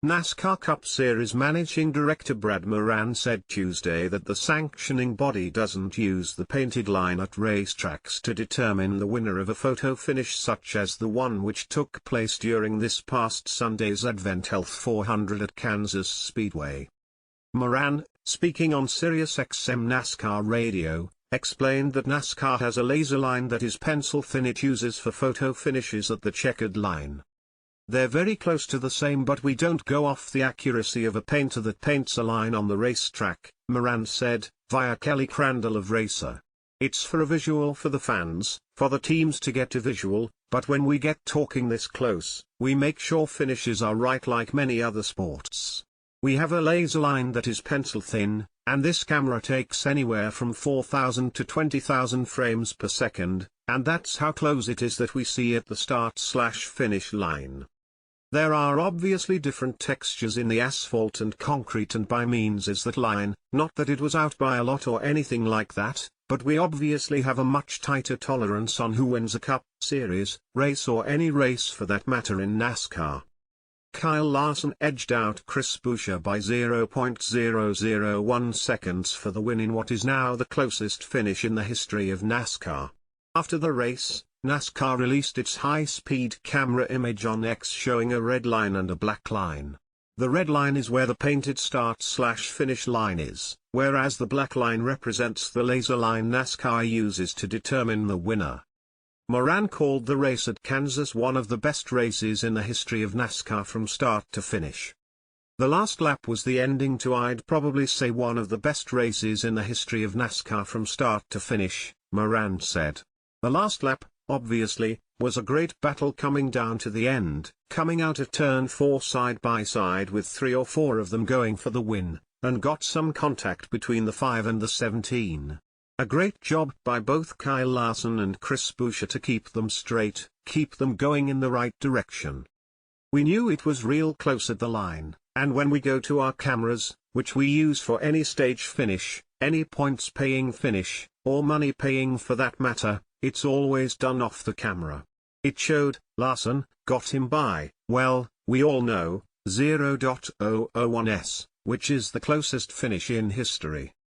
NASCAR Cup Series Managing Director Brad Moran said Tuesday that the sanctioning body doesn't use the painted line at racetracks to determine the winner of a photo finish such as the one which took place during this past Sunday's Advent Health 400 at Kansas Speedway. Moran, speaking on SiriusXM NASCAR Radio, explained that NASCAR has a laser line that is pencil thin it uses for photo finishes at the checkered line. They're very close to the same, but we don't go off the accuracy of a painter that paints a line on the racetrack, Moran said, via Kelly Crandall of Racer. It's for a visual for the fans, for the teams to get a visual, but when we get talking this close, we make sure finishes are right like many other sports. We have a laser line that is pencil thin, and this camera takes anywhere from 4,000 to 20,000 frames per second, and that's how close it is that we see at the start/finish line. There are obviously different textures in the asphalt and concrete, and by means is that line, not that it was out by a lot or anything like that, but we obviously have a much tighter tolerance on who wins a Cup Series race or any race for that matter in NASCAR. Kyle Larson edged out Chris Buescher by 0.001 seconds for the win in what is now the closest finish in the history of NASCAR. After the race, NASCAR released its high-speed camera image on X showing a red line and a black line. The red line is where the painted start/finish line is, whereas the black line represents the laser line NASCAR uses to determine the winner. Moran called the race at Kansas one of the best races in the history of NASCAR from start to finish. The last lap was the ending to I'd probably say one of the best races in the history of NASCAR from start to finish, Moran said. The last lap, obviously, was a great battle coming down to the end, coming out of turn 4 side by side with 3 or 4 of them going for the win, and got some contact between the 5 and the 17. A great job by both Kyle Larson and Chris Buescher to keep them straight, keep them going in the right direction. We knew it was real close at the line, and when we go to our cameras, which we use for any stage finish, any points paying finish, or money paying for that matter, it's always done off the camera. It showed, Larson, got him by, well, we all know, 0.001s, which is the closest finish in history.